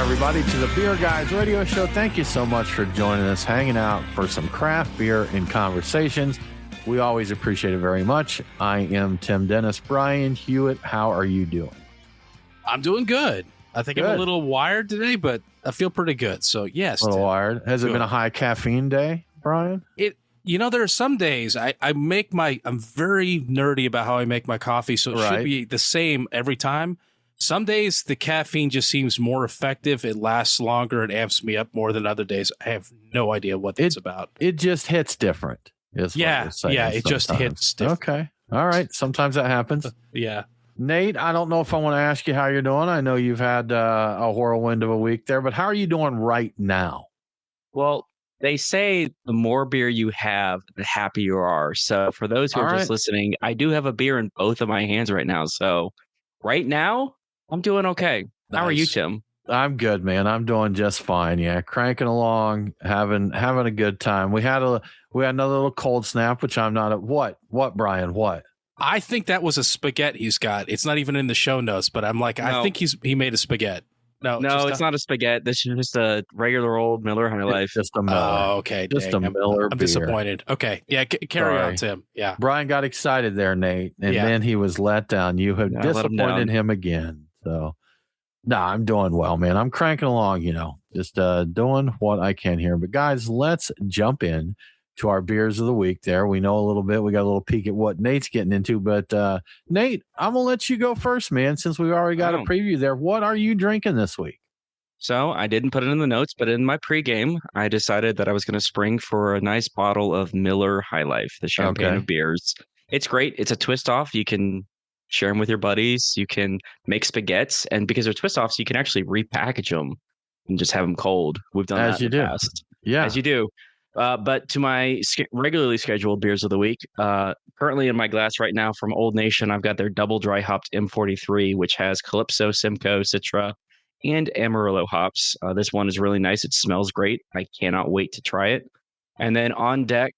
everybody, to the Beer Guys Radio Show. Thank you so much for joining us, hanging out for some craft beer and conversations. We always appreciate it very much. I am Tim Dennis. Brian Hewitt, how are you doing? I'm doing good. I think I'm a little wired today, but I feel pretty good. So, yes. A little wired. Has it been a high caffeine day, Brian? There are some days I'm very nerdy about how I make my coffee, so it should be the same every time. Some days the caffeine just seems more effective. It lasts longer. It amps me up more than other days. I have no idea what it's about. It just hits different. It just hits different. Okay. All right. Sometimes that happens. Yeah. Nate, I don't know if I want to ask you how you're doing. I know you've had a whirlwind of a week there, but how are you doing right now? Well, they say the more beer you have, the happier you are. So for those who are just listening, I do have a beer in both of my hands right now. So right now, I'm doing okay. Nice. How are you, Tim? I'm good, man. I'm doing just fine. Yeah, cranking along, having a good time. We had another little cold snap, which I'm not at. What, Brian? What? I think that was a spaghetti he's got. It's not even in the show notes, but I'm like, I think he made a spaghetti. No, it's not a spaghetti. This is just a regular old Miller High Life. Just a Miller. Oh, okay. Just a Miller. I'm disappointed. Okay. Yeah. Carry on, Tim. Yeah. Brian got excited there, Nate, and then he was let down. You have disappointed him again. So, no, I'm doing well, man. I'm cranking along, just doing what I can here. But guys, let's jump in to our beers of the week there. We know a little bit. We got a little peek at what Nate's getting into. But Nate, I'm going to let you go first, man, since we've already got a preview there. What are you drinking this week? So I didn't put it in the notes, but in my pregame, I decided that I was going to spring for a nice bottle of Miller High Life, the champagne of beers. It's great. It's a twist off. You can share them with your buddies. You can make spaghettis. And because they're twist offs, you can actually repackage them and just have them cold. We've done that in the past. Yeah. As you do. But to my regularly scheduled beers of the week, currently in my glass right now from Old Nation, I've got their double dry hopped M43, which has Calypso, Simcoe, Citra, and Amarillo hops. This one is really nice. It smells great. I cannot wait to try it. And then on deck,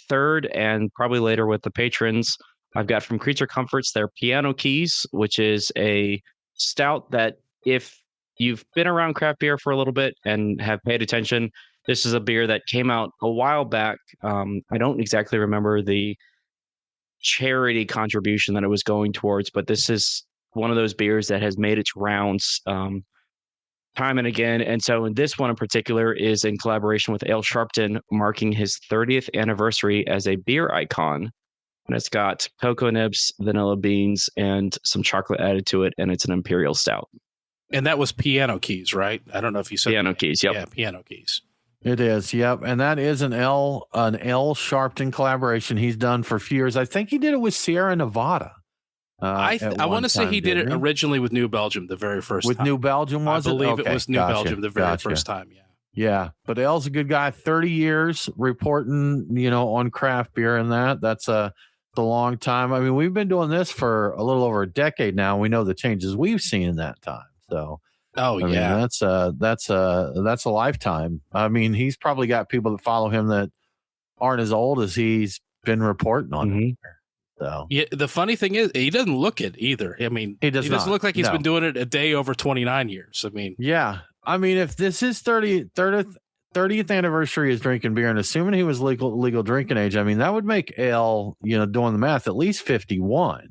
third and probably later with the patrons, I've got from Creature Comforts their Piano Keys, which is a stout that if you've been around craft beer for a little bit and have paid attention, this is a beer that came out a while back. I don't exactly remember the charity contribution that it was going towards, but this is one of those beers that has made its rounds time and again. And so in this one in particular is in collaboration with Ale Sharpton, marking his 30th anniversary as a beer icon. And it's got cocoa nibs, vanilla beans, and some chocolate added to it. And it's an imperial stout. And that was Piano Keys, right? I don't know if you said Piano Keys. Yep. Yeah, Piano Keys. It is, yep, and that is an L Sharpton collaboration he's done for a few years. I think he did it with Sierra Nevada. I want to say he did it originally with New Belgium the very first time. With New Belgium, was it? I believe it was New Belgium the very first time, yeah. Yeah, but L's a good guy. 30 years reporting, on craft beer and that's a long time. I mean, we've been doing this for a little over a decade now. We know the changes we've seen in that time, so. I mean, that's a lifetime. I mean, he's probably got people that follow him that aren't as old as he's been reporting on. Mm-hmm. So yeah, the funny thing is he doesn't look it either. I mean, he doesn't look like he's been doing it a day over 29 years. I mean, yeah. I mean, if this is 30th anniversary is drinking beer, and assuming he was legal drinking age, I mean, that would make L, doing the math, at least 51,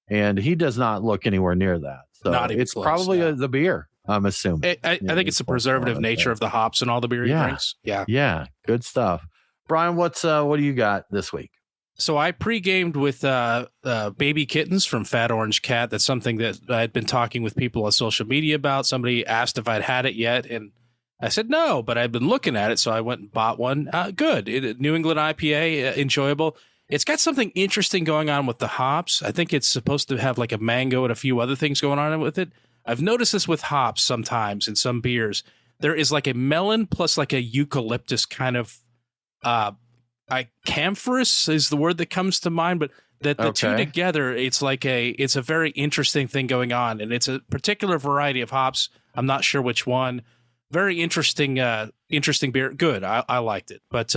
and he does not look anywhere near that. So it's close, probably the beer. I'm assuming. I think it's the preservative nature of the hops and all the beer he drinks. Yeah. Yeah. Good stuff. Brian, what do you got this week? So I pre-gamed with Baby Kittens from Fat Orange Cat. That's something that I'd been talking with people on social media about. Somebody asked if I'd had it yet, and I said no, but I'd been looking at it, so I went and bought one. Good. New England IPA, enjoyable. It's got something interesting going on with the hops. I think it's supposed to have like a mango and a few other things going on with it. I've noticed this with hops sometimes in some beers. There is like a melon plus like a eucalyptus kind of camphorous is the word that comes to mind, but the two together, it's a very interesting thing going on, and it's a particular variety of hops. I'm not sure which one. Very interesting beer. Good. I liked it. But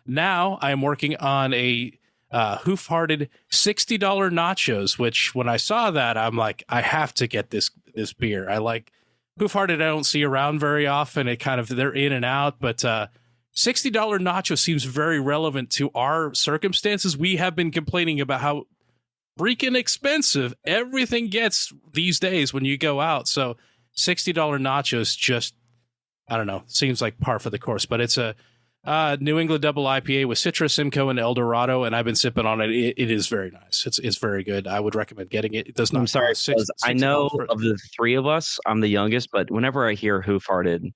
now I'm working on a Hoof-Hearted $60 nachos, which when I saw that, I'm like, I have to get this beer. I like Hoof-Hearted I don't see around very often. They're in and out, but $60 nacho seems very relevant to our circumstances. We have been complaining about how freaking expensive everything gets these days when you go out. So $60 nachos just, I don't know, seems like par for the course. But it's a New England double IPA with Citra, Simcoe, and El Dorado, and I've been sipping on it. It is very nice. It's very good. I would recommend getting it. It does not. I'm sorry, I know of the three of us, I'm the youngest, but whenever I hear Hoof-Hearted,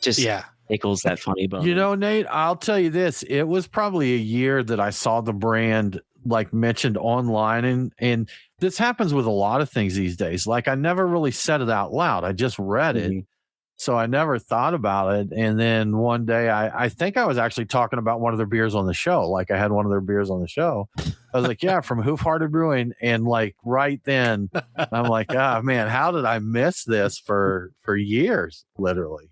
just tickles that funny bone. You know, Nate, I'll tell you this. It was probably a year that I saw the brand like mentioned online, and this happens with a lot of things these days. Like I never really said it out loud. I just read it. So I never thought about it. And then one day I think I was actually talking about one of their beers on the show. Like I had one of their beers on the show. I was like, yeah, from Hoof-Hearted Brewing. And like right then I'm like, oh man, how did I miss this for years? Literally.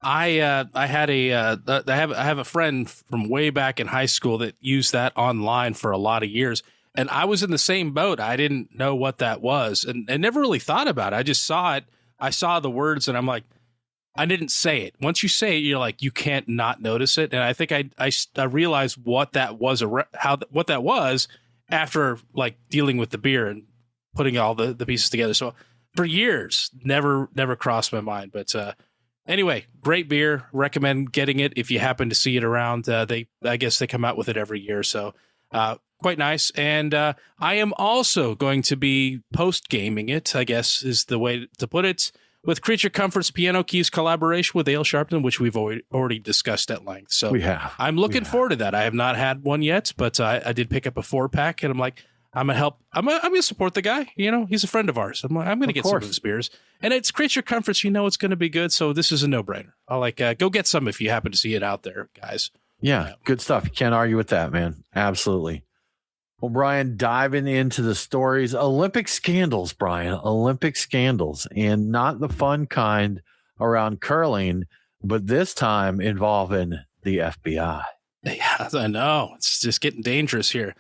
I have a friend from way back in high school that used that online for a lot of years, and I was in the same boat. I didn't know what that was, and never really thought about it. I just saw it. I saw the words, and I'm like, I didn't say it. Once you say it, you're like, you can't not notice it. And I think I realized what that was, what that was after like dealing with the beer and putting all the pieces together. So for years, never crossed my mind, but. Anyway, great beer. Recommend getting it if you happen to see it around. I guess they come out with it every year, so quite nice. And I am also going to be post-gaming it, I guess is the way to put it, with Creature Comforts Piano Keys collaboration with Ale Sharpton, which we've already discussed at length. So I'm looking forward to that. I have not had one yet, but I did pick up a 4-pack, and I'm like, I'm gonna help. I'm gonna support the guy. You know, he's a friend of ours. I'm gonna get some of his beers, and it's Creature Comforts. You know, it's gonna be good. So this is a no-brainer. I'll go get some if you happen to see it out there, guys. Yeah, good stuff. You can't argue with that, man. Absolutely. Well, Brian, diving into the stories, Olympic scandals, Brian, Olympic scandals, and not the fun kind around curling, but this time involving the FBI. Yeah, I know. It's just getting dangerous here.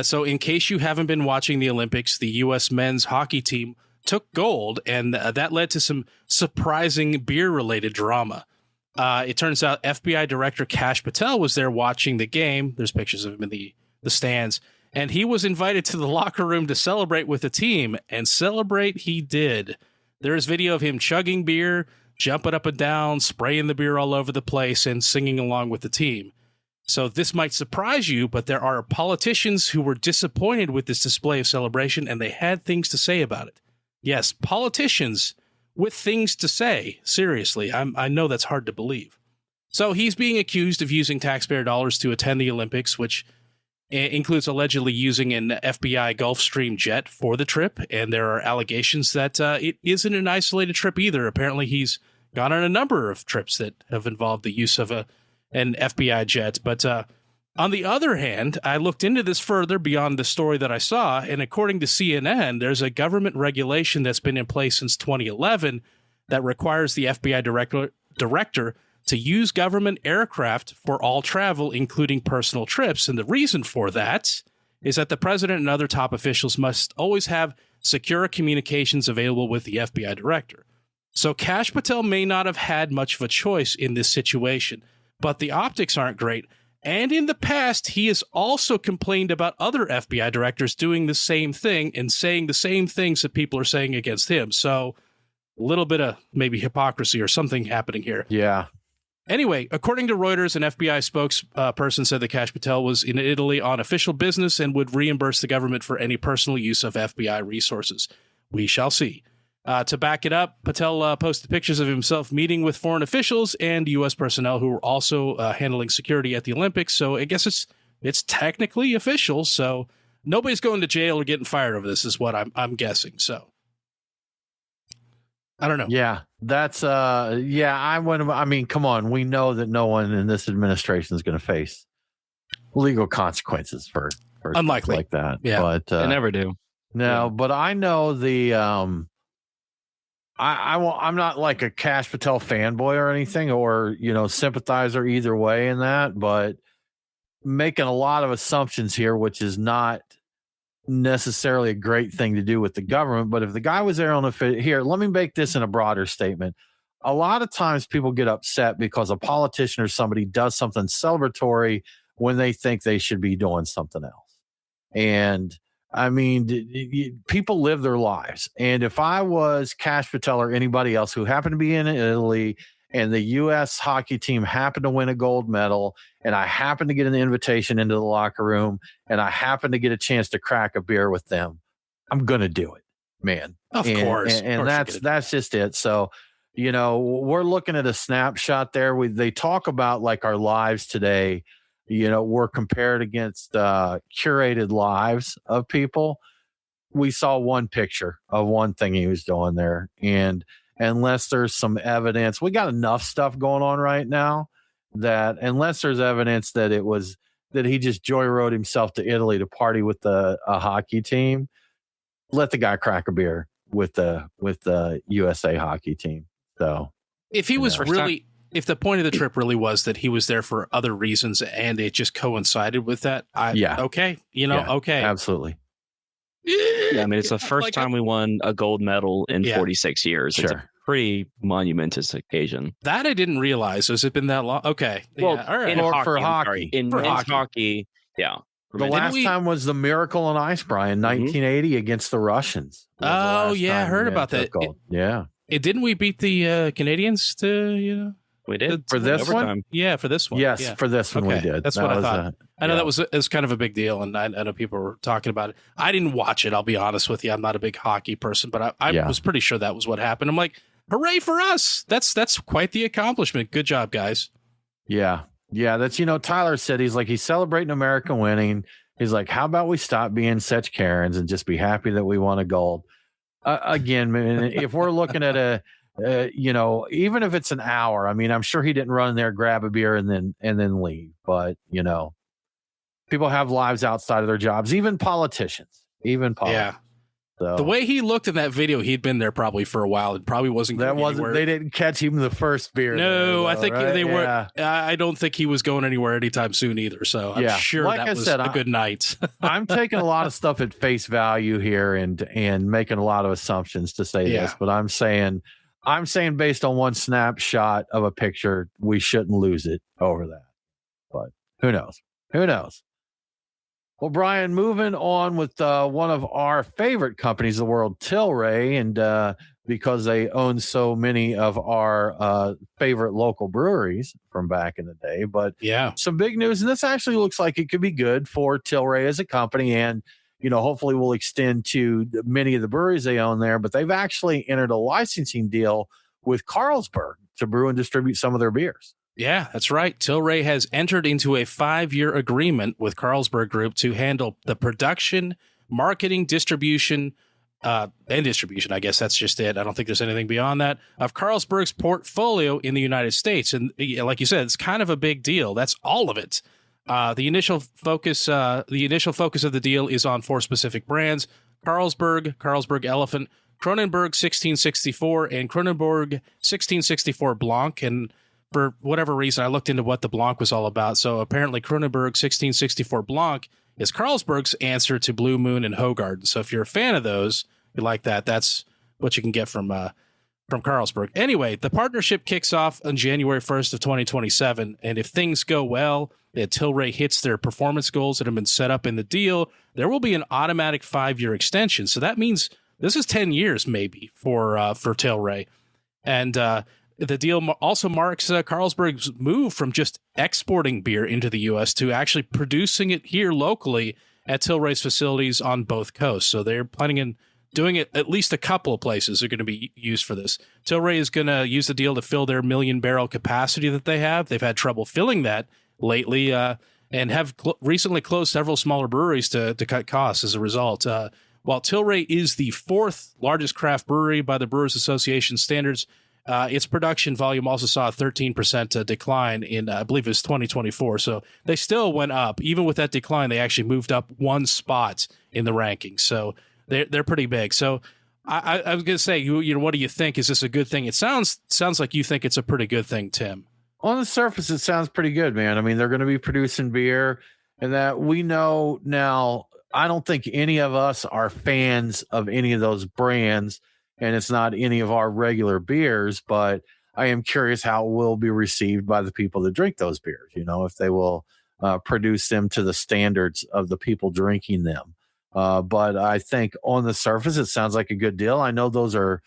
So in case you haven't been watching the Olympics, the U.S. men's hockey team took gold, and that led to some surprising beer-related drama. It turns out FBI Director Kash Patel was there watching the game. There's pictures of him in the stands, and he was invited to the locker room to celebrate with the team, and celebrate he did. There is video of him chugging beer, jumping up and down, spraying the beer all over the place, and singing along with the team. So this might surprise you, but there are politicians who were disappointed with this display of celebration, and they had things to say about it. Yes, politicians with things to say. Seriously, I know that's hard to believe. So he's being accused of using taxpayer dollars to attend the Olympics, which includes allegedly using an FBI Gulfstream jet for the trip. And there are allegations that it isn't an isolated trip either. Apparently, he's gone on a number of trips that have involved the use of an FBI jet. But on the other hand, I looked into this further beyond the story that I saw, and according to CNN, there's a government regulation that's been in place since 2011 that requires the FBI director to use government aircraft for all travel, including personal trips. And the reason for that is that the president and other top officials must always have secure communications available with the FBI director. So Kash Patel may not have had much of a choice in this situation, but the optics aren't great. And in the past, he has also complained about other FBI directors doing the same thing and saying the same things that people are saying against him. So a little bit of maybe hypocrisy or something happening here. Yeah. Anyway, according to Reuters, an FBI spokesperson said that Kash Patel was in Italy on official business and would reimburse the government for any personal use of FBI resources. We shall see. To back it up, Patel posted pictures of himself meeting with foreign officials and U.S. personnel who were also handling security at the Olympics. So I guess it's technically official. So nobody's going to jail or getting fired over this is what I'm guessing. So I don't know. Yeah, that's I mean, come on. We know that no one in this administration is going to face legal consequences for unlikely like that. Yeah, but they never do. No, Yeah. But I know the I'm not like a Kash Patel fanboy or anything, or sympathizer either way in that, but making a lot of assumptions here, which is not necessarily a great thing to do with the government. But if the guy was there on here, let me make this in a broader statement. A lot of times people get upset because a politician or somebody does something celebratory when they think they should be doing something else. And I mean, people live their lives. And if I was Kash Patel or anybody else who happened to be in Italy and the U.S. hockey team happened to win a gold medal, and I happened to get an invitation into the locker room, and I happened to get a chance to crack a beer with them, I'm going to do it, man. Of course. And that's just it. So, you know, we're looking at a snapshot there. They talk about like our lives today, you know, we're compared against curated lives of people. We saw one picture of one thing he was doing there. And unless there's some evidence, we got enough stuff going on right now that unless there's evidence that he just joyrode himself to Italy to party with a hockey team, let the guy crack a beer with the USA hockey team. So if he was if the point of the trip really was that he was there for other reasons and it just coincided with that, okay, okay. Absolutely. Yeah, I mean, it's the first time we won a gold medal in 46 years. Sure. It's a pretty monumentous occasion. That I didn't realize. Has it been that long? Okay. Well, yeah. All right. For hockey. In hockey, yeah. The last time was the Miracle on Ice, Brian, 1980 against the Russians. Oh, yeah, I heard about that. Didn't we beat the Canadians to, We did. For this one? Yeah, for this one. Yes, for this one we did. That's what I thought. I know that was kind of a big deal, and I know people were talking about it. I didn't watch it, I'll be honest with you. I'm not a big hockey person, but I was pretty sure that was what happened. I'm like, hooray for us. That's quite the accomplishment. Good job, guys. Yeah. Yeah, that's, Tyler said, he's celebrating America winning. He's like, how about we stop being such Karens and just be happy that we won a gold? Again, man, if we're looking at even if it's an hour, I mean, I'm sure he didn't run in there, grab a beer and then leave. But, people have lives outside of their jobs, even politicians. Yeah. So, the way he looked in that video, he'd been there probably for a while. It probably wasn't. They didn't catch him the first beer. No, I think they were. I don't think he was going anywhere anytime soon either. So I'm sure that was a good night. I'm taking a lot of stuff at face value here and making a lot of assumptions to say this, but I'm saying based on one snapshot of a picture, we shouldn't lose it over that. But who knows? Well, Brian, moving on with one of our favorite companies in the world, Tilray, and because they own so many of our favorite local breweries from back in the day. But some big news, and this actually looks like it could be good for Tilray as a company, and hopefully will extend to many of the breweries they own there. But they've actually entered a licensing deal with Carlsberg to brew and distribute some of their beers. Yeah, that's right. Tilray has entered into a 5-year agreement with Carlsberg Group to handle the production, marketing, distribution, I guess that's just it. I don't think there's anything beyond that, of Carlsberg's portfolio in the United States. And like you said, it's kind of a big deal. That's all of it. The initial focus of the deal is on 4 specific brands: Carlsberg Elephant, Kronenbourg 1664, and Kronenbourg 1664 Blanc. And for whatever reason, I looked into what the Blanc was all about. So apparently Kronenbourg 1664 Blanc is Carlsberg's answer to Blue Moon and Hoegaarden. So if you're a fan of those, you like that, that's what you can get from Carlsberg. Anyway, the partnership kicks off on January 1st of 2027. And if things go well, that Tilray hits their performance goals that have been set up in the deal, there will be an automatic 5-year extension. So that means this is 10 years maybe for Tilray. And the deal also marks Carlsberg's move from just exporting beer into the U.S. to actually producing it here locally at Tilray's facilities on both coasts. So they're planning on doing it at least a couple of places are going to be used for this. Tilray is going to use the deal to fill their 1 million barrel capacity that they have. They've had trouble filling that lately and have recently closed several smaller breweries to cut costs as a result. While Tilray is the 4th largest craft brewery by the Brewers Association standards, its production volume also saw a 13% decline in, I believe it was 2024. So they still went up. Even with that decline, they actually moved up 1 spot in the rankings. So they're pretty big. So I was going to say, what do you think? Is this a good thing? It sounds like you think it's a pretty good thing, Tim. On the surface, it sounds pretty good, man. I mean, they're going to be producing beer, and that we know now I don't think any of us are fans of any of those brands, and it's not any of our regular beers, but I am curious how it will be received by the people that drink those beers, if they will produce them to the standards of the people drinking them. But I think on the surface, it sounds like a good deal. I know those are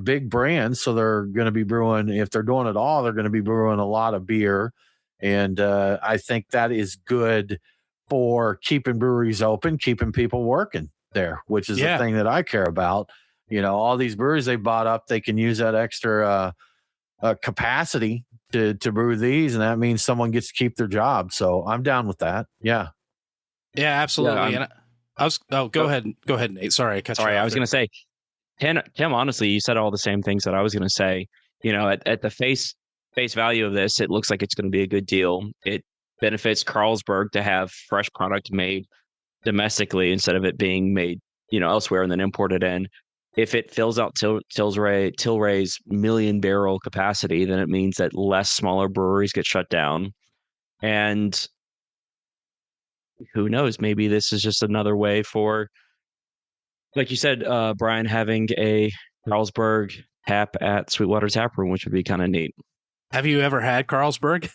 big brands, so they're going to be brewing, if they're doing it all, they're going to be brewing a lot of beer. And I think that is good for keeping breweries open, keeping people working there, which is the thing that I care about. All these breweries they bought up, they can use that extra capacity to brew these, and that means someone gets to keep their job. So I'm down with that. Yeah, absolutely. And go ahead, Nate. Sorry, I was going to say, Tim, honestly, you said all the same things that I was going to say. At the face value of this, it looks like it's going to be a good deal. It benefits Carlsberg to have fresh product made domestically instead of it being made, elsewhere and then imported in. If it fills out Tilray's 1 million barrel capacity, then it means that less smaller breweries get shut down. And who knows, maybe this is just another way for, like you said, Brian, having a Carlsberg tap at Sweetwater Tap Room, which would be kind of neat. Have you ever had Carlsberg?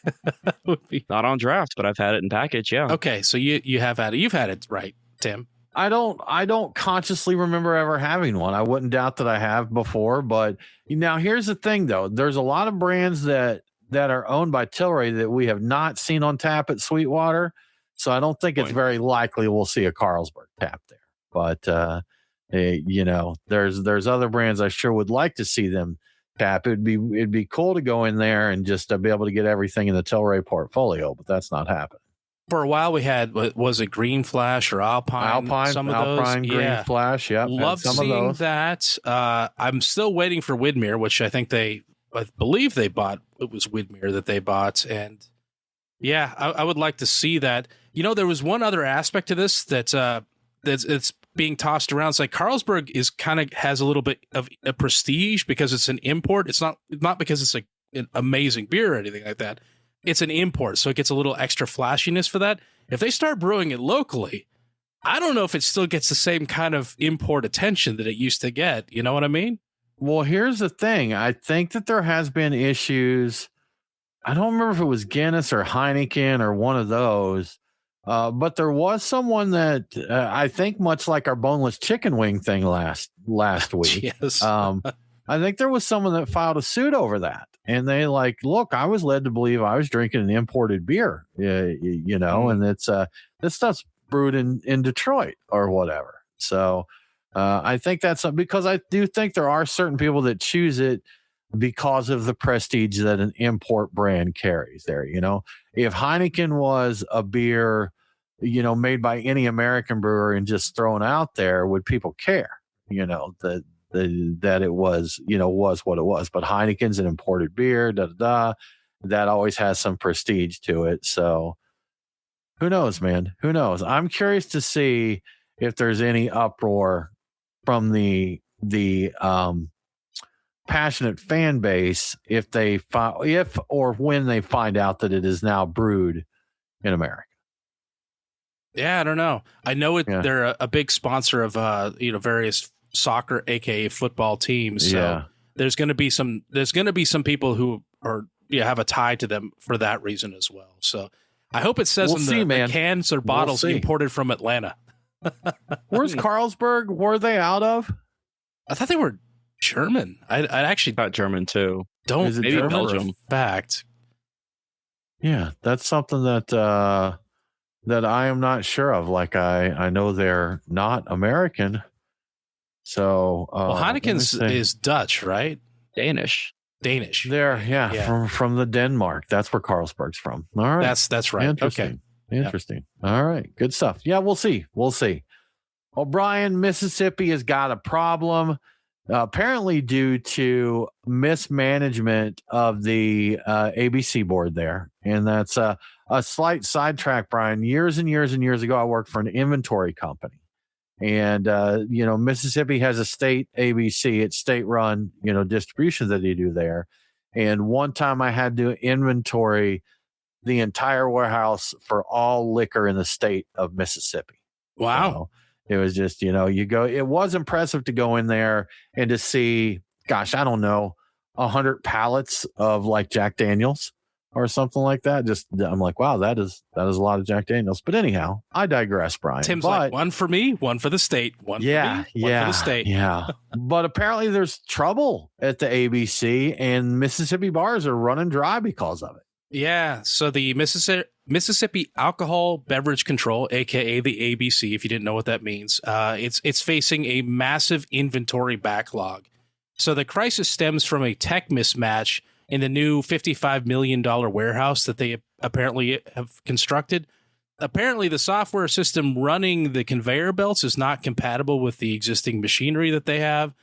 Not on draft, but I've had it in package. Yeah. Okay, so you have had it. You've had it, right, Tim? I don't consciously remember ever having one. I wouldn't doubt that I have before, but now here's the thing though. There's a lot of brands that are owned by Tilray that we have not seen on tap at Sweetwater. So I don't think it's very likely we'll see a Carlsberg tap there. But there's other brands I sure would like to see them tap. It'd be cool to go in there and just be able to get everything in the Tilray portfolio, but that's not happening. For a while, we had, was it Green Flash or Alpine? Some of Alpine, those. Green Flash, yeah. Love seeing that. I'm still waiting for Widmer, which I believe they bought. It was Widmer that they bought. And yeah, I would like to see that. There was one other aspect to this that's being tossed around. It's like Carlsberg has a little bit of a prestige because it's an import. It's not because it's an amazing beer or anything like that. It's an import, so it gets a little extra flashiness for that. If they start brewing it locally, I don't know if it still gets the same kind of import attention that it used to get. You know what I mean? Well, here's the thing. I think that there has been issues. I don't remember if it was Guinness or Heineken or one of those, but there was someone that I think much like our boneless chicken wing thing last week. Yes. I think there was someone that filed a suit over that. And they look, I was led to believe I was drinking an imported beer, and it's this stuff's brewed in Detroit or whatever. So I think that's because I do think there are certain people that choose it because of the prestige that an import brand carries there. If Heineken was a beer, made by any American brewer and just thrown out there, would people care? That it was what it was, but Heineken's an imported beer, that always has some prestige to it. So who knows, man? Who knows? I'm curious to see if there's any uproar from the passionate fan base if or when they find out that it is now brewed in America. Yeah, I don't know. I know it. Yeah. They're a big sponsor of various soccer, aka football teams. So there's going to be some people who are have a tie to them for that reason as well. So I hope it says the cans or bottles imported from Atlanta. Where's Carlsberg? Where are they out of? I thought they were German. I actually thought German too. Don't maybe Belgium. Fact. Yeah, that's something that I am not sure of. I know they're not American. So Heineken's is Dutch, right? Danish. They're from the Denmark. That's where Carlsberg's from. All right, that's right. Interesting. All right, good stuff. Yeah, we'll see. O'Brien, Mississippi has got a problem, apparently due to mismanagement of the ABC board there, and that's a slight sidetrack. Brian, years and years and years ago, I worked for an inventory company. And, Mississippi has a state ABC, it's state run, distribution that they do there. And one time I had to inventory the entire warehouse for all liquor in the state of Mississippi. Wow. So it was just, it was impressive to go in there and to see, gosh, I don't know, 100 pallets of like Jack Daniels or something like that. Just, I'm like, wow, that is a lot of Jack Daniels. But anyhow, I digress, Brian. Tim's like, one for me, one for the state, one for me, one for the state. Yeah. But apparently there's trouble at the ABC, and Mississippi bars are running dry because of it. Yeah. So the Mississippi Alcohol Beverage Control, aka the ABC, if you didn't know what that means, it's facing a massive inventory backlog. So the crisis stems from a tech mismatch in the new $55 million warehouse that they apparently have constructed. Apparently, the software system running the conveyor belts is not compatible with the existing machinery that they have.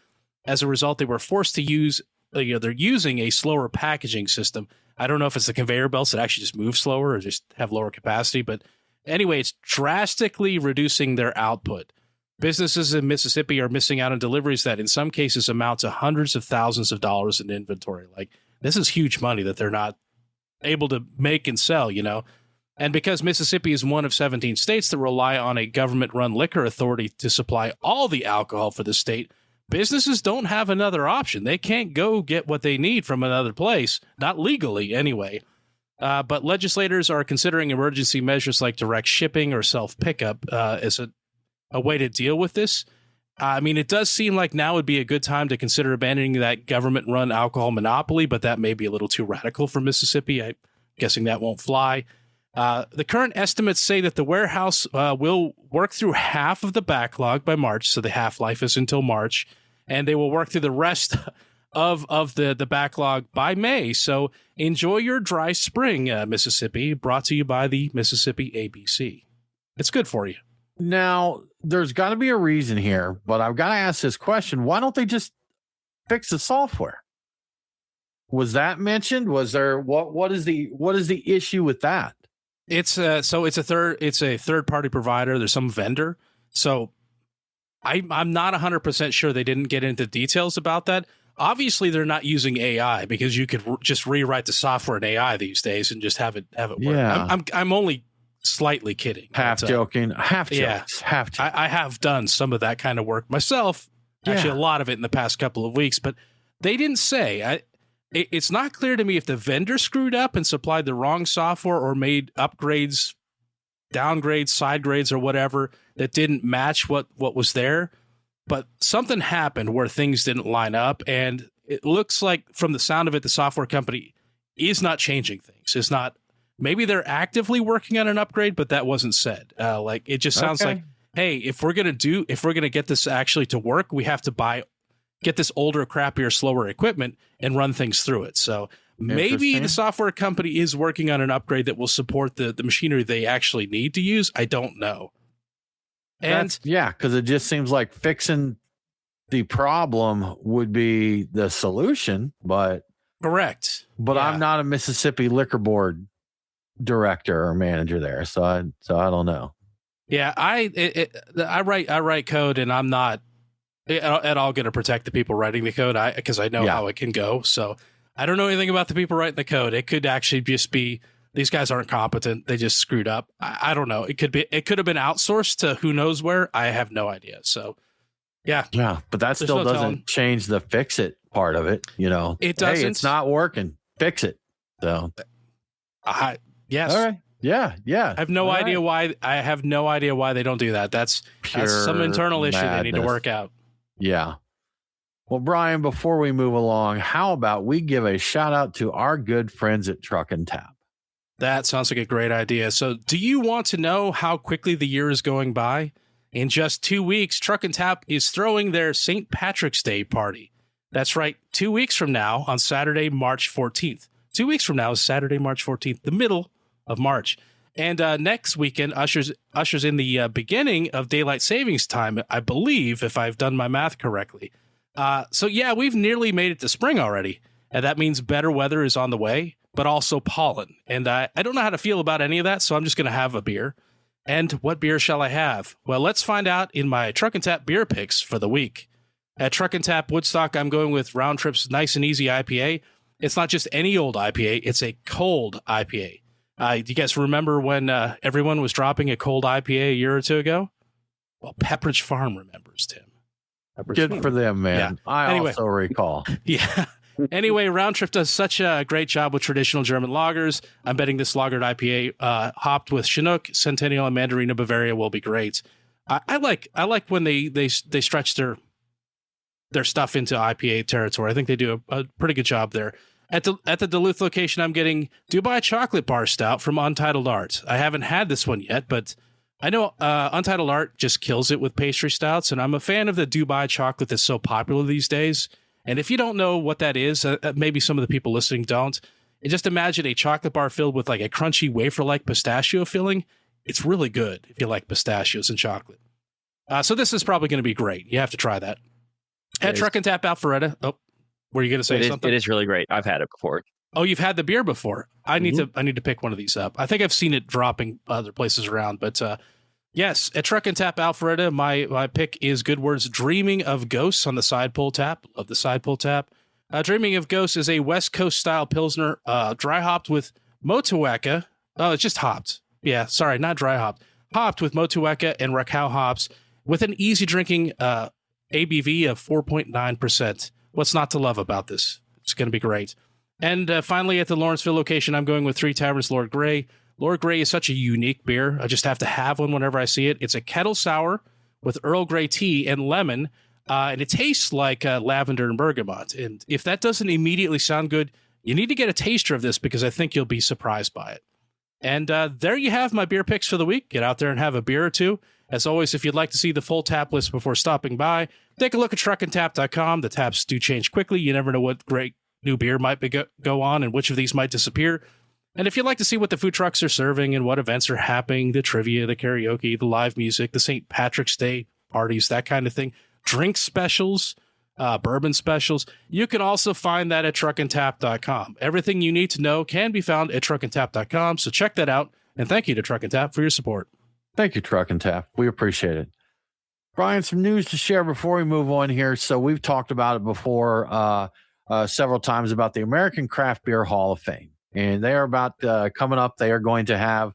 As a result, they were forced to use, they're using a slower packaging system. I don't know if it's the conveyor belts that actually just move slower or just have lower capacity, but anyway, it's drastically reducing their output. Businesses in Mississippi are missing out on deliveries that in some cases amount to hundreds of thousands of dollars in inventory. Like, this is huge money that they're not able to make and sell, And because Mississippi is one of 17 states that rely on a government-run liquor authority to supply all the alcohol for the state, businesses don't have another option. They can't go get what they need from another place, not legally anyway. But legislators are considering emergency measures like direct shipping or self-pickup as a way to deal with this. I mean, it does seem like now would be a good time to consider abandoning that government-run alcohol monopoly, but that may be a little too radical for Mississippi. I'm guessing that won't fly. The current estimates say that the warehouse will work through half of the backlog by March, so the half-life is until March, and they will work through the rest of the backlog by May. So enjoy your dry spring, Mississippi, brought to you by the Mississippi ABC. It's good for you. Now, there's got to be a reason here, but I've got to ask this question. Why don't they just fix the software? Was that mentioned? Was there what is the issue with that? It's a third party provider. There's some vendor. So I'm not 100% sure they didn't get into details about that. Obviously, they're not using AI because you could just rewrite the software in AI these days and just have it work. Yeah. I'm only slightly kidding. Half joking, half jokes, yeah, half jokes. I have done some of that kind of work myself. Actually, a lot of it in the past couple of weeks, but they didn't say. It's not clear to me if the vendor screwed up and supplied the wrong software or made upgrades, downgrades, side grades, or whatever that didn't match what was there. But something happened where things didn't line up, and it looks like from the sound of it, the software company is not changing things. It's not. Maybe they're actively working on an upgrade, but that wasn't said. Like it just sounds like, hey, if we're gonna get this actually to work, we have to get this older, crappier, slower equipment and run things through it. So maybe the software company is working on an upgrade that will support the machinery they actually need to use. I don't know. And because it just seems like fixing the problem would be the solution, but correct. But yeah. I'm not a Mississippi Liquor Board director or manager there, so I don't know. Yeah, I write code, and I'm not at all going to protect the people writing the code because I know how it can go. So I don't know anything about the people writing the code. It could actually just be these guys aren't competent. They just screwed up. I don't know. It could have been outsourced to who knows where. I have no idea. So yeah, but that still doesn't change the fix it part of it. It doesn't. Hey, it's not working. Fix it. So yes. All right. Yeah. I have no idea why. I have no idea why they don't do that. That's some internal issue they need to work out. Yeah. Well, Brian, before we move along, how about we give a shout out to our good friends at Truck and Tap? That sounds like a great idea. So do you want to know how quickly the year is going by? In just 2 weeks, Truck and Tap is throwing their St. Patrick's Day party. That's right. 2 weeks from now on Saturday, March 14th. 2 weeks from now is Saturday, March 14th, the middle of March. And next weekend ushers in the beginning of daylight savings time, I believe, if I've done my math correctly. So yeah, we've nearly made it to spring already. And that means better weather is on the way, but also pollen. And I don't know how to feel about any of that, so I'm just going to have a beer. And what beer shall I have? Well, let's find out in my Truck and Tap beer picks for the week. At Truck and Tap Woodstock, I'm going with Round Trip's Nice and Easy IPA. It's not just any old IPA, it's a cold IPA. Do you guys remember when everyone was dropping a cold IPA a year or two ago? Well, Pepperidge Farm remembers, Tim. Good for them, man. Yeah. I Anyway. also recall. Yeah. Anyway, Round Trip does such a great job with traditional German lagers. I'm betting this lagered IPA hopped with Chinook, Centennial, and Mandarina Bavaria will be great. I like when they stretch their stuff into IPA territory. I think they do a pretty good job there. At the Duluth location, I'm getting Dubai Chocolate Bar Stout from Untitled Art. I haven't had this one yet, but I know Untitled Art just kills it with pastry stouts, and I'm a fan of the Dubai chocolate that's so popular these days. And if you don't know what that is, maybe some of the people listening don't, just imagine a chocolate bar filled with like a crunchy wafer-like pistachio filling. It's really good if you like pistachios and chocolate. So this is probably going to be great. You have to try that. At Truck and Tap Alpharetta. Oh, were you going to say something? It is really great. I've had it before. Oh, you've had the beer before. I need to pick one of these up. I think I've seen it dropping other places around, but yes, at Truck and Tap Alpharetta, my pick is Goodword's Dreaming of Ghosts on the side pull tap. Love the side pull tap. Dreaming of Ghosts is a West Coast style pilsner, dry hopped with Motueka. Oh, it's just hopped. Yeah, sorry, not dry hopped. Hopped with Motueka and Rakau hops with an easy drinking ABV of 4.9%. What's not to love about this? It's going to be great. And finally, at the Lawrenceville location, I'm going with Three Taverns Lord Grey. Lord Grey is such a unique beer. I just have to have one whenever I see it. It's a kettle sour with Earl Grey tea and lemon, and it tastes like lavender and bergamot. And if that doesn't immediately sound good, you need to get a taster of this because I think you'll be surprised by it. And there you have my beer picks for the week. Get out there and have a beer or two. As always, if you'd like to see the full tap list before stopping by, take a look at truckandtap.com. The taps do change quickly. You never know what great new beer might go on and which of these might disappear. And if you'd like to see what the food trucks are serving and what events are happening, the trivia, the karaoke, the live music, the St. Patrick's Day parties, that kind of thing, drink specials, bourbon specials, you can also find that at truckandtap.com. Everything you need to know can be found at truckandtap.com. So check that out. And thank you to Truck and Tap for your support. Thank you, Truck and Tap. We appreciate it. Brian, some news to share before we move on here. So we've talked about it before several times about the American Craft Beer Hall of Fame. And they are about coming up. They are going to have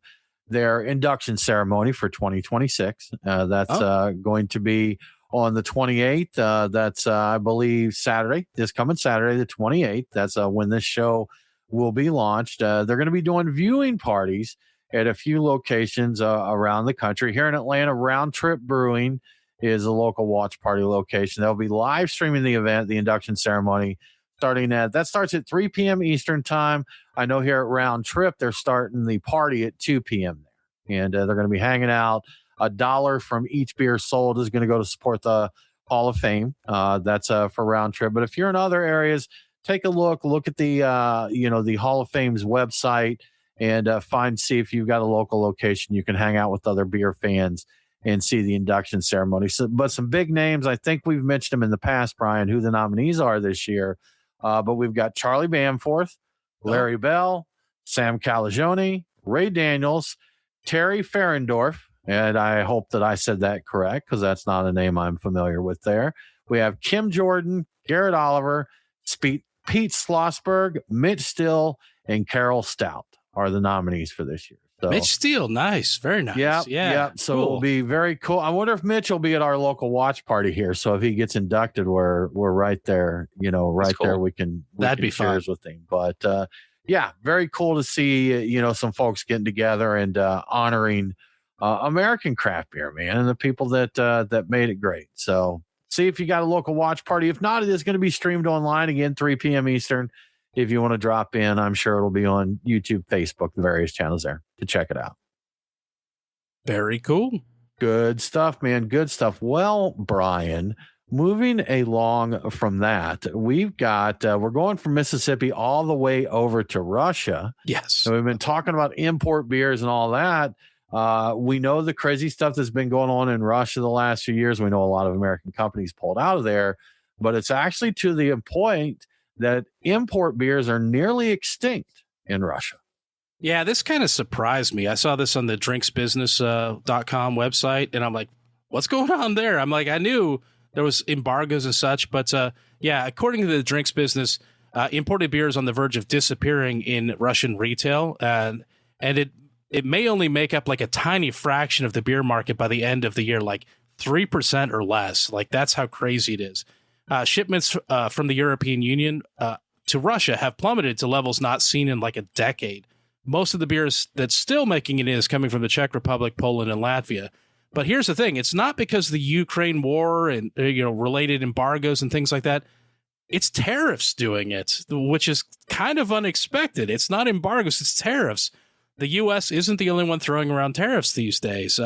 their induction ceremony for 2026. That's going to be on the 28th. That's, I believe, Saturday, this coming Saturday, the 28th. That's when this show will be launched. They're going to be doing viewing parties at a few locations around the country. Here in Atlanta, Round Trip Brewing is a local watch party location. They'll be live streaming the event, the induction ceremony, that starts at 3 p.m. Eastern time. I know here at Round Trip, they're starting the party at 2 p.m. there. And they're going to be hanging out. $1 from each beer sold is going to go to support the Hall of Fame. That's for Round Trip. But if you're in other areas, take a look at the, the Hall of Fame's website and see if you've got a local location. You can hang out with other beer fans and see the induction ceremony. But some big names, I think we've mentioned them in the past, Brian, who the nominees are this year. But we've got Charlie Bamforth, Larry Bell, Sam Calagione, Ray Daniels, Terry Ferendorf, and I hope that I said that correct because that's not a name I'm familiar with there. We have Kim Jordan, Garrett Oliver, Pete Schlossberg, Mitch Still, and Carol Stout are the nominees for this year. So, Mitch Steele, nice, very nice. Yeah. So cool. It'll be very cool. I wonder if Mitch will be at our local watch party here. So if he gets inducted, we're right there. Right there. We can be cheers with him. But very cool to see some folks getting together and honoring American craft beer, man, and the people that made it great. So see if you got a local watch party. If not, it is going to be streamed online again, 3 p.m. Eastern. If you want to drop in, I'm sure it'll be on YouTube, Facebook, the various channels there to check it out. Very cool. Good stuff, man. Good stuff. Well, Brian, moving along from that, we've got, we're going from Mississippi all the way over to Russia. Yes. So we've been talking about import beers and all that. We know the crazy stuff that's been going on in Russia the last few years. We know a lot of American companies pulled out of there, but it's actually to the point that import beers are nearly extinct in Russia. Yeah, this kind of surprised me. I saw this on the drinksbusiness.com website, and I'm like, what's going on there? I'm like, I knew there was embargoes and such, but according to the Drinks Business, imported beer is on the verge of disappearing in Russian retail, and it may only make up like a tiny fraction of the beer market by the end of the year, like 3% or less. Like, that's how crazy it is. Shipments from the European Union to Russia have plummeted to levels not seen in like a decade. Most of the beers that's still making it is coming from the Czech Republic, Poland, and Latvia. But here's the thing. It's not because the Ukraine war and related embargoes and things like that. It's tariffs doing it, which is kind of unexpected. It's not embargoes, it's tariffs. The U.S. isn't the only one throwing around tariffs these days.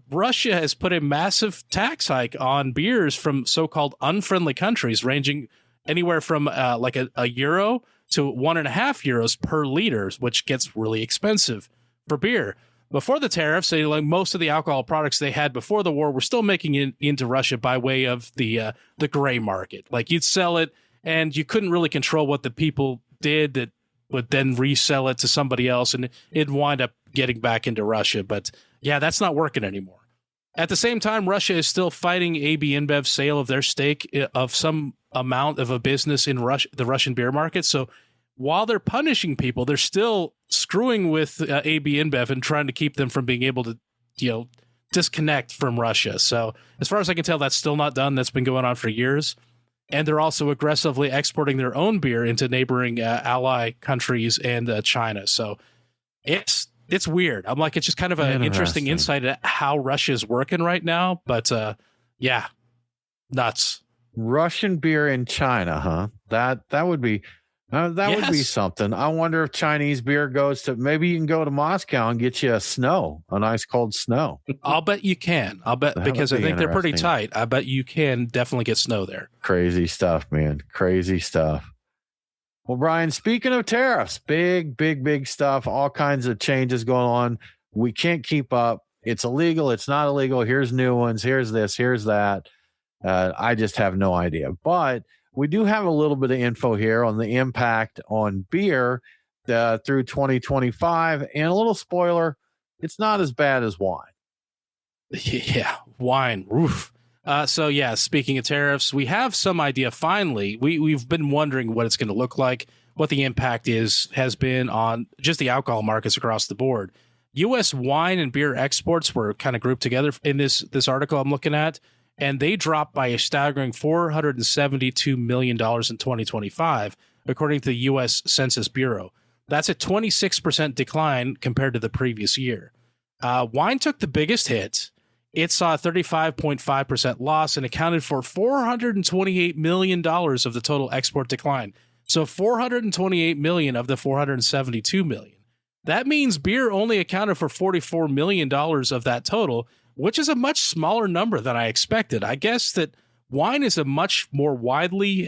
Russia has put a massive tax hike on beers from so-called unfriendly countries, ranging anywhere from like a euro to 1.5 euros per liter, which gets really expensive for beer. Before the tariffs, like most of the alcohol products they had before the war were still making it into Russia by way of the gray market. Like, you'd sell it and you couldn't really control what the people did that would then resell it to somebody else, and it'd wind up getting back into Russia. But yeah, that's not working anymore. At the same time, Russia is still fighting AB InBev's sale of their stake of some amount of a business in the Russian beer market. So while they're punishing people, they're still screwing with AB InBev and trying to keep them from being able to, disconnect from Russia. So as far as I can tell, that's still not done. That's been going on for years. And they're also aggressively exporting their own beer into neighboring ally countries and China. So it's weird. I'm like, it's just kind of an interesting insight at how Russia is working right now. But yeah, nuts. Russian beer in China, huh? That would be would be something. I wonder if Chinese beer goes to, maybe you can go to Moscow and get you a nice cold snow. I'll bet you can. Because I think they're pretty tight. I bet you can definitely get snow there. Crazy stuff, man. Crazy stuff. Well, Brian, speaking of tariffs, big stuff, all kinds of changes going on. We can't keep up. It's illegal. It's not illegal. Here's new ones. Here's this. Here's that. I just have no idea. But we do have a little bit of info here on the impact on beer through 2025. And a little spoiler, it's not as bad as wine. Yeah, wine. Oof. Speaking of tariffs, we have some idea finally. We've been wondering what it's going to look like, what the impact has been on just the alcohol markets across the board. U.S. wine and beer exports were kind of grouped together in this article I'm looking at, and they dropped by a staggering $472 million in 2025, according to the U.S. Census Bureau. That's a 26% decline compared to the previous year. Wine took the biggest hit. It saw a 35.5% loss and accounted for $428 million of the total export decline. So $428 million of the $472 million. That means beer only accounted for $44 million of that total, which is a much smaller number than I expected. I guess that wine is a much more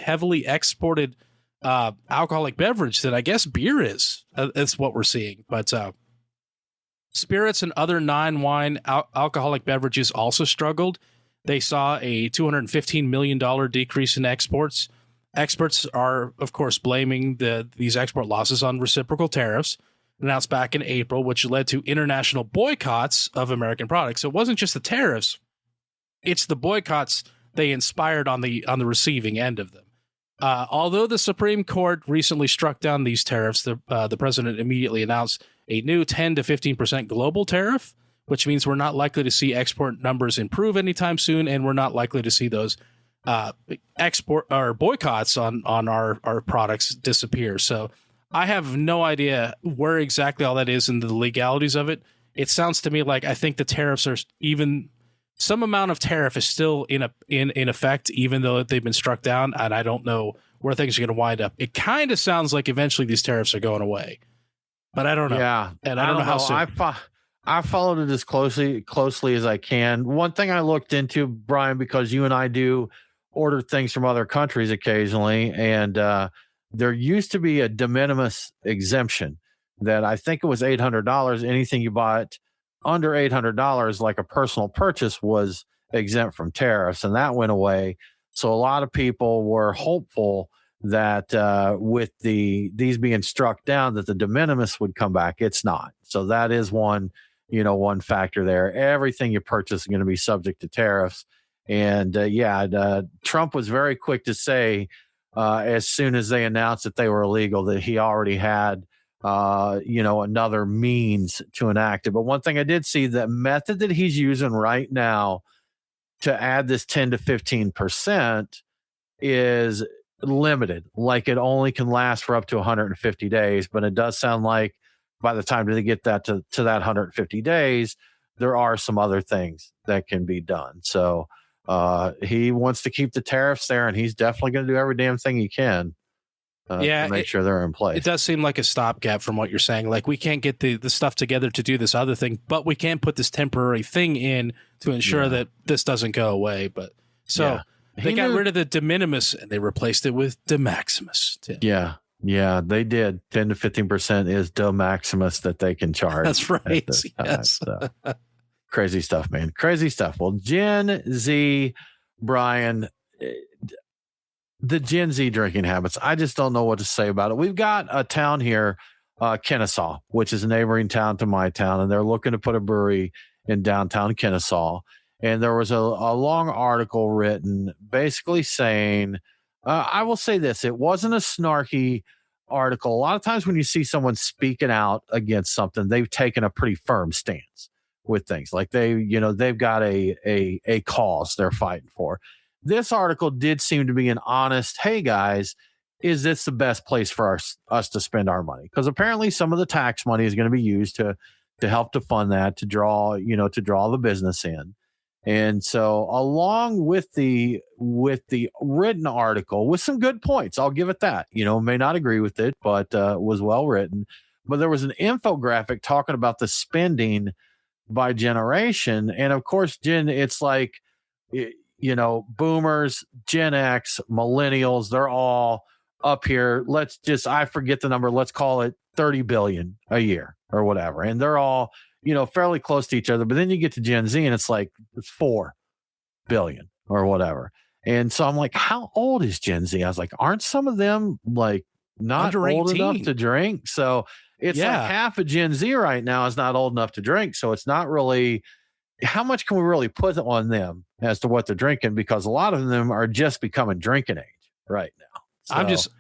heavily exported alcoholic beverage than I guess beer is. That's what we're seeing. But spirits and other non-wine alcoholic beverages also struggled. They saw a $215 million decrease in exports. Experts are, of course, blaming these export losses on reciprocal tariffs announced back in April, which led to international boycotts of American products. So it wasn't just the tariffs, it's the boycotts they inspired on the receiving end of them. Although the Supreme Court recently struck down these tariffs, the president immediately announced a new 10 to 15% global tariff, which means we're not likely to see export numbers improve anytime soon, and we're not likely to see those export or boycotts on our products disappear. So I have no idea where exactly all that is in the legalities of it. It sounds to me like I think the tariffs are even some amount of tariff is still in effect, even though they've been struck down. And I don't know where things are going to wind up. It kind of sounds like eventually these tariffs are going away, but I don't know. Yeah, and I don't know how soon. I followed it as closely as I can. One thing I looked into, Brian, because you and I do order things from other countries occasionally, and there used to be a de minimis exemption that I think it was $800. Anything you bought under $800, like a personal purchase, was exempt from tariffs, and that went away. So a lot of people were hopeful that with these being struck down, that the de minimis would come back. It's not. So that is one factor there. Everything you purchase is going to be subject to tariffs. And Trump was very quick to say, as soon as they announced that they were illegal, that he already had, another means to enact it. But one thing I did see, the method that he's using right now to add this 10 to 15% is limited. Like it only can last for up to 150 days, but it does sound like by the time they get that to that 150 days, there are some other things that can be done. So he wants to keep the tariffs there, and he's definitely going to do every damn thing he can to make sure they're in place. It does seem like a stopgap from what you're saying. Like we can't get the stuff together to do this other thing, but we can put this temporary thing in to ensure that this doesn't go away. But they got rid of the de minimis and they replaced it with de maximus. Tim. Yeah, they did. 10 to 15% is de maximus that they can charge. That's right. Yes. So, crazy stuff, man. Crazy stuff. Well, Gen Z, Brian, the Gen Z drinking habits, I just don't know what to say about it. We've got a town here, Kennesaw, which is a neighboring town to my town, and they're looking to put a brewery in downtown Kennesaw. And there was a long article written basically saying, I will say this, it wasn't a snarky article. A lot of times when you see someone speaking out against something, they've taken a pretty firm stance with things. Like they've got a cause they're fighting for. This article did seem to be an honest, hey guys, is this the best place for us to spend our money? Because apparently some of the tax money is going to be used to help to fund that, to draw the business in. And so along with the written article with some good points, I'll give it that, may not agree with it, but was well written. But there was an infographic talking about the spending by generation. And of course, it's like, boomers, Gen X, millennials, they're all up here. I forget the number. Let's call it 30 billion a year or whatever. And they're all, fairly close to each other. But then you get to Gen Z and it's like 4 billion or whatever. And so I'm like, how old is Gen Z? I was like, aren't some of them like not under old 18 enough to drink? So it's like half of Gen Z right now is not old enough to drink. So it's not really, how much can we really put on them as to what they're drinking? Because a lot of them are just becoming drinking age right now. So,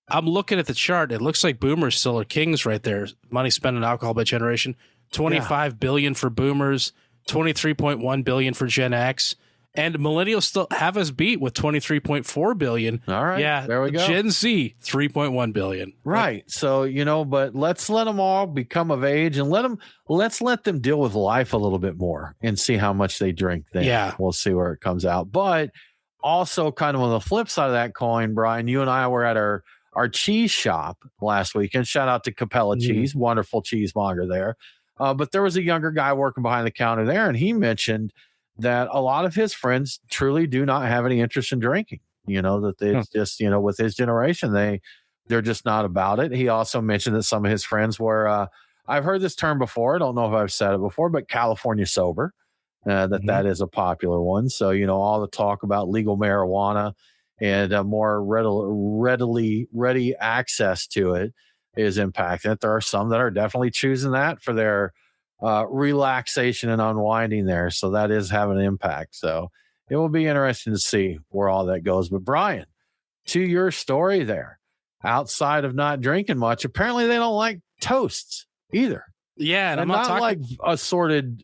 I'm looking at the chart. It looks like boomers still are kings right there. Money spent on alcohol by generation, 25 billion for boomers, 23.1 billion for Gen X, and millennials still have us beat with 23.4 billion. All right. Yeah. There we go. Gen Z, 3.1 billion. Right. So, but let's let them all become of age and let's let them deal with life a little bit more and see how much they drink then. Yeah. We'll see where it comes out. But also kind of on the flip side of that coin, Brian, you and I were at our cheese shop last weekend. Shout out to Capella Cheese, wonderful cheesemonger there. But there was a younger guy working behind the counter there, and he mentioned that a lot of his friends truly do not have any interest in drinking, that it's just, with his generation, they're just not about it. He also mentioned that some of his friends were, I've heard this term before. I don't know if I've said it before, but California sober, that is a popular one. So, all the talk about legal marijuana and more ready access to it is impacting it. There are some that are definitely choosing that for their relaxation and unwinding there. So that is having an impact. So it will be interesting to see where all that goes. But Brian, to your story there, outside of not drinking much, apparently they don't like toasts either. Yeah. And I'm not talking like assorted,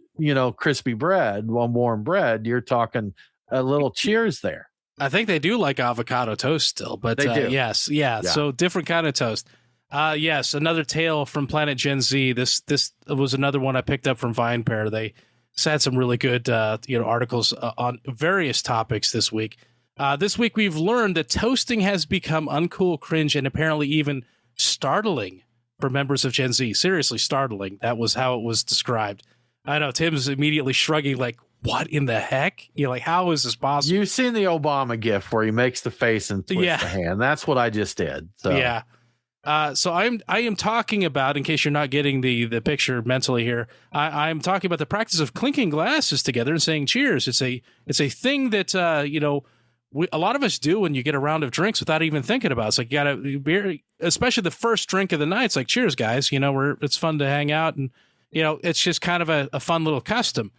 crispy bread, warm bread. You're talking a little cheers there. I think they do like avocado toast still, but they do. Yes. Yeah. So different kind of toast. Yes, another tale from Planet Gen Z. This was another one I picked up from VinePair. They had some really good articles on various topics this week. This week we've learned that toasting has become uncool, cringe, and apparently even startling for members of Gen Z. Seriously, startling. That was how it was described. I know Tim's immediately shrugging like, what in the heck? Like, how is this possible? You've seen the Obama gif where he makes the face and twists the hand. That's what I just did. So. Yeah. So I am talking about, in case you're not getting the picture mentally here, I'm talking about the practice of clinking glasses together and saying cheers. It's a thing that a lot of us do when you get a round of drinks without even thinking about it. It's like you gotta be, especially the first drink of the night. It's like, cheers, guys. It's fun to hang out, and it's just kind of a fun little custom.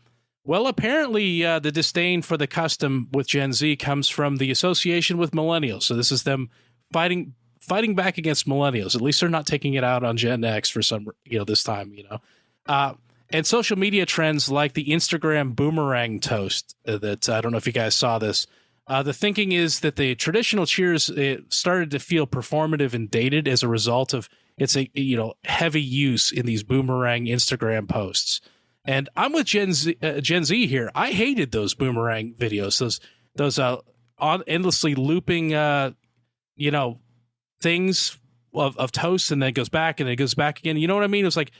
Well, apparently the disdain for the custom with Gen Z comes from the association with millennials. So this is them fighting back against millennials. At least they're not taking it out on Gen X for some, this time, And social media trends like the Instagram boomerang toast that I don't know if you guys saw this. The thinking is that the traditional cheers started to feel performative and dated as a result of its heavy use in these boomerang Instagram posts. And I'm with Gen Z here. I hated those boomerang videos, those endlessly looping things of toast, and then it goes back and it goes back again. You know what I mean? It was like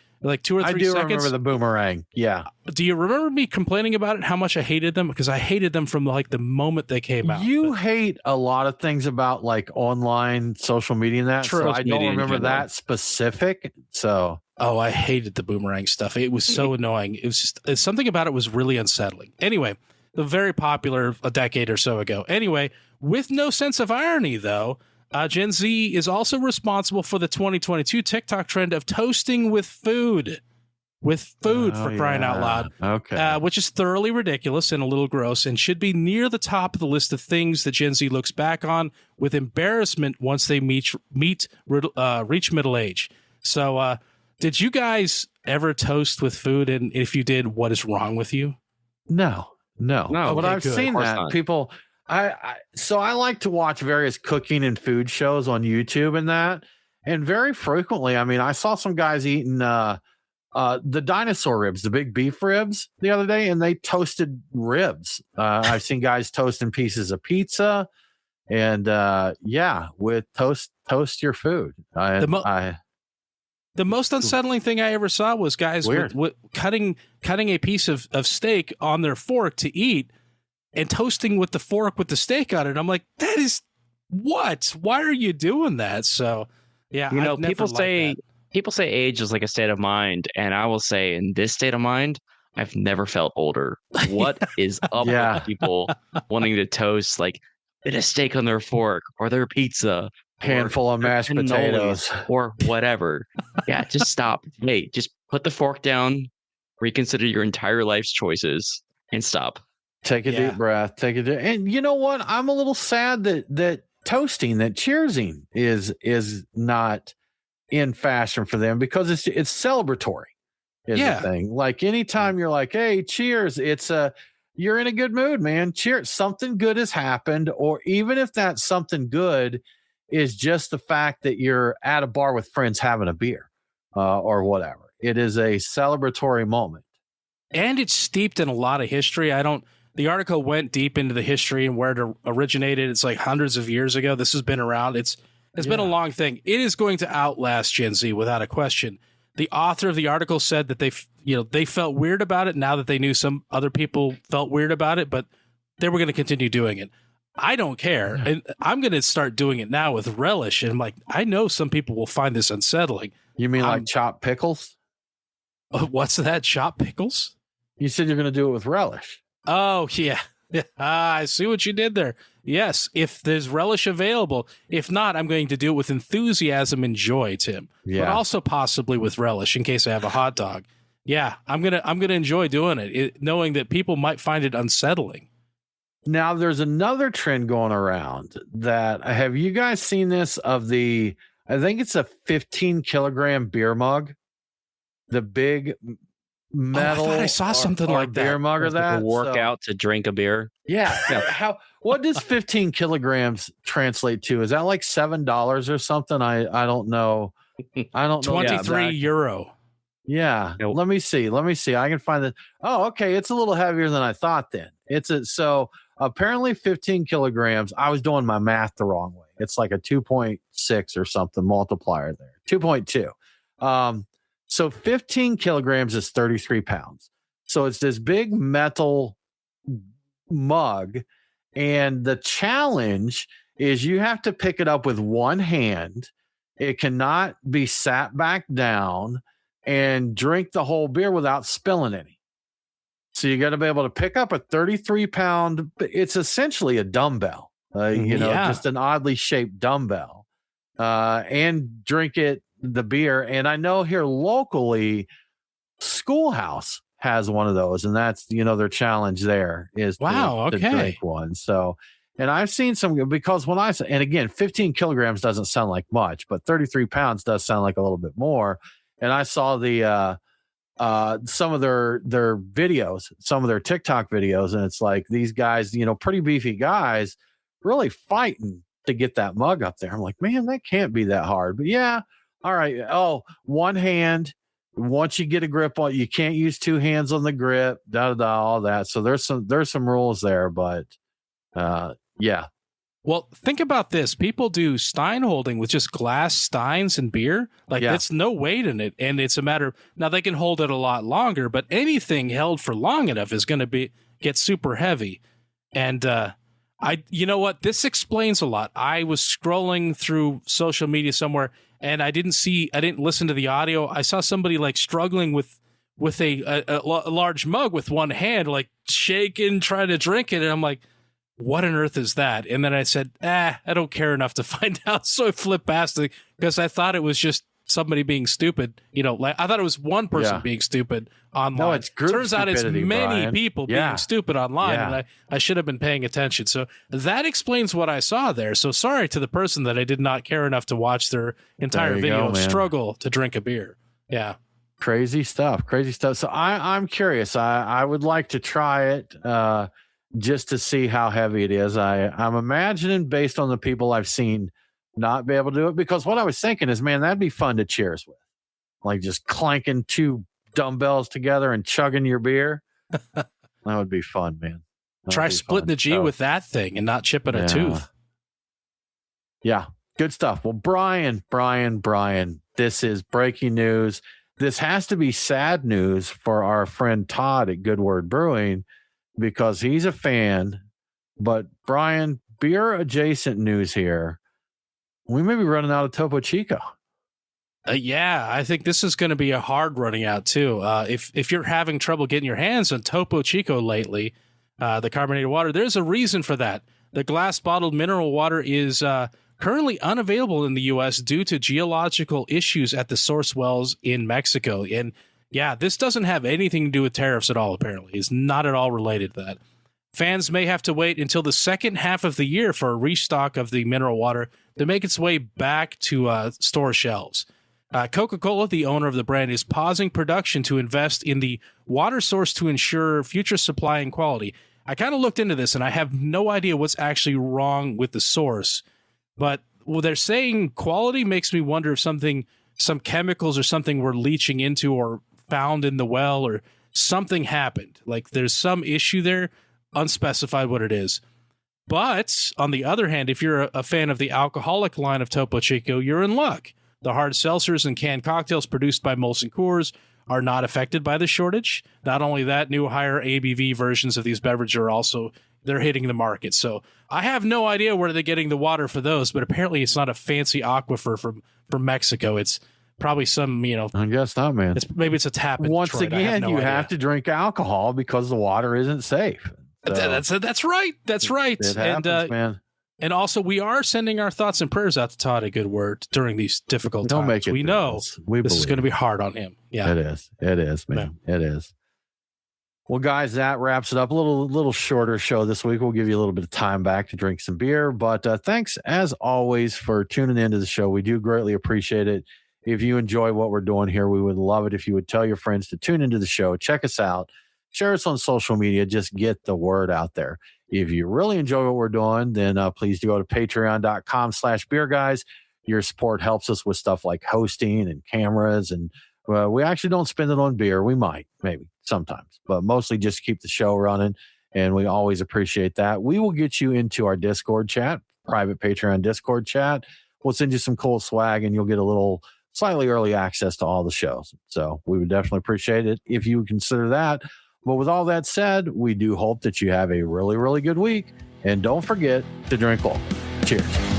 2 or 3 seconds. I do remember the boomerang. Yeah. Do you remember me complaining about it? How much I hated them? Because I hated them from like the moment they came out. You hate a lot of things about like online social media and that. True. So I don't remember that specific. So. Oh, I hated the boomerang stuff. It was so annoying. It was just something about it was really unsettling. Anyway, the very popular a decade or so ago. Anyway, with no sense of irony though, Gen Z is also responsible for the 2022 TikTok trend of toasting with food. For crying out loud. Okay. Which is thoroughly ridiculous and a little gross and should be near the top of the list of things that Gen Z looks back on with embarrassment once they reach middle age. So, did you guys ever toast with food? And if you did, what is wrong with you? No. But I've seen that not. people. So I like to watch various cooking and food shows on YouTube and that, and very frequently, I mean, I saw some guys eating the dinosaur ribs, the big beef ribs, the other day, and they toasted ribs. I've seen guys toasting pieces of pizza, and with toast your food. The most unsettling thing I ever saw was guys with cutting a piece of steak on their fork to eat and toasting with the fork with the steak on it. I'm like, that is what? Why are you doing that? So, yeah, people say age is like a state of mind, and I will say in this state of mind, I've never felt older. What is up with people wanting to toast like a bit of steak on their fork or their pizza? Handful of mashed potatoes or whatever. Yeah, just stop. Hey, just put the fork down, reconsider your entire life's choices, and stop. Take a deep breath. And you know what? I'm a little sad that toasting, that cheersing is not in fashion for them because it's celebratory. Is the thing. Like anytime you're like, hey, cheers, you're in a good mood, man. Cheers. Something good has happened, or even if that something good is just the fact that you're at a bar with friends having a beer or whatever. It is a celebratory moment. And it's steeped in a lot of history. The article went deep into the history and where it originated. It's like hundreds of years ago. This has been around. It's been a long thing. It is going to outlast Gen Z without a question. The author of the article said that they felt weird about it now that they knew some other people felt weird about it, but they were going to continue doing it. I don't care. And I'm going to start doing it now with relish. And I'm like, I know some people will find this unsettling. You mean like chopped pickles? What's that? Chopped pickles? You said you're going to do it with relish. Oh, yeah. I see what you did there. Yes, if there's relish available. If not, I'm going to do it with enthusiasm and joy, Tim. Yeah. But also possibly with relish in case I have a hot dog. Yeah, I'm gonna enjoy doing it, knowing that people might find it unsettling. Now, there's another trend going around that have you guys seen this I think it's a 15 kilogram beer mug, the big metal. I thought I saw something like that. Beer mug or that. Work out to drink a beer. Yeah. What does 15 kilograms translate to? Is that like $7 or something? I don't know. I don't know. 23 euro. Yeah. Nope. Let me see. I can find it. Oh, okay. It's a little heavier than I thought then. So apparently 15 kilograms. I was doing my math the wrong way. It's like a 2.6 or something multiplier there. 2.2. So 15 kilograms is 33 pounds. So it's this big metal mug. And the challenge is you have to pick it up with one hand. It cannot be sat back down and drink the whole beer without spilling any. So you got to be able to pick up a 33-pound. It's essentially a dumbbell, just an oddly shaped dumbbell, and drink the beer. And I know here locally, Schoolhouse has one of those, and that's their challenge there is to drink one. So, and I've seen some because and again, 15 kilograms doesn't sound like much, but 33 pounds does sound like a little bit more. And I saw the some of their videos, some of their TikTok videos, and it's like these guys, pretty beefy guys, really fighting to get that mug up there. I'm like, man, that can't be that hard. But yeah, all right. Oh, one hand. Once you get a grip on, you can't use two hands on the grip. All that. So there's some rules there, but yeah. Well, think about this. People do stein holding with just glass steins and beer. Like, that's no weight in it. And it's a matter, now they can hold it a lot longer, but anything held for long enough is going to get super heavy. And you know what? This explains a lot. I was scrolling through social media somewhere, and I didn't listen to the audio. I saw somebody like struggling with a large mug with one hand, like shaking, trying to drink it. And I'm like, what on earth is that? And then I said, I don't care enough to find out. So I flipped past it because I thought it was just somebody being stupid. Like I thought it was one person being stupid online. No, it's group Turns out it's many Brian. people being stupid online, and I should have been paying attention. So that explains what I saw there. So sorry to the person that I did not care enough to watch their entire video struggle to drink a beer. Yeah. Crazy stuff. So I'm curious. I would like to try it just to see how heavy it is. I'm imagining, based on the people I've seen not be able to do it, because what I was thinking is, man, that'd be fun to cheers with, like just clanking two dumbbells together and chugging your beer. That would be fun, man. Try splitting the G with that thing and not chipping a tooth. Yeah, good stuff. Well, Brian, this is breaking news. This has to be sad news for our friend Todd at Good Word Brewing, because he's a fan. But Brian, beer adjacent news here. We may be running out of Topo Chico. Yeah, I think this is going to be a hard running out too. If you're having trouble getting your hands on Topo Chico lately, the carbonated water, there's a reason for that. The glass bottled mineral water is currently unavailable in the U.S. due to geological issues at the source wells in Mexico. And yeah, this doesn't have anything to do with tariffs at all, apparently. It's not at all related to that. Fans may have to wait until the second half of the year for a restock of the mineral water to make its way back to store shelves. Coca-Cola, the owner of the brand, is pausing production to invest in the water source to ensure future supply and quality. I kind of looked into this, and I have no idea what's actually wrong with the source. But they're saying quality makes me wonder if some chemicals or something were leaching into or found in the well, or something happened. Like there's some issue there, unspecified what it is. But on the other hand, if you're a fan of the alcoholic line of Topo Chico, you're in luck. The hard seltzers and canned cocktails produced by Molson Coors are not affected by the shortage. Not only that, new higher ABV versions of these beverages are they're hitting the market. So I have no idea where they're getting the water for those, but apparently it's not a fancy aquifer from Mexico. It's probably some, I guess not, man. Maybe it's a tap in Once Detroit. again, you have to drink alcohol because the water isn't safe. So that's right. That's right. It happens, man. And also, we are sending our thoughts and prayers out to Todd at Good Word during these difficult times. Don't make it. We know this is going to be hard on him. Yeah, it is, man. Yeah. It is. Well, guys, that wraps it up. A little shorter show this week. We'll give you a little bit of time back to drink some beer. But thanks, as always, for tuning into the show. We do greatly appreciate it. If you enjoy what we're doing here, we would love it if you would tell your friends to tune into the show. Check us out. Share us on social media. Just get the word out there. If you really enjoy what we're doing, then please do go to patreon.com/beerguys. Your support helps us with stuff like hosting and cameras. And we actually don't spend it on beer. We might, maybe, sometimes, but mostly just keep the show running. And we always appreciate that. We will get you into our Discord chat, private Patreon Discord chat. We'll send you some cool swag, and you'll get a little slightly early access to all the shows. So we would definitely appreciate it if you would consider that. But with all that said, we do hope that you have a really, really good week. And don't forget to drink well. Cheers.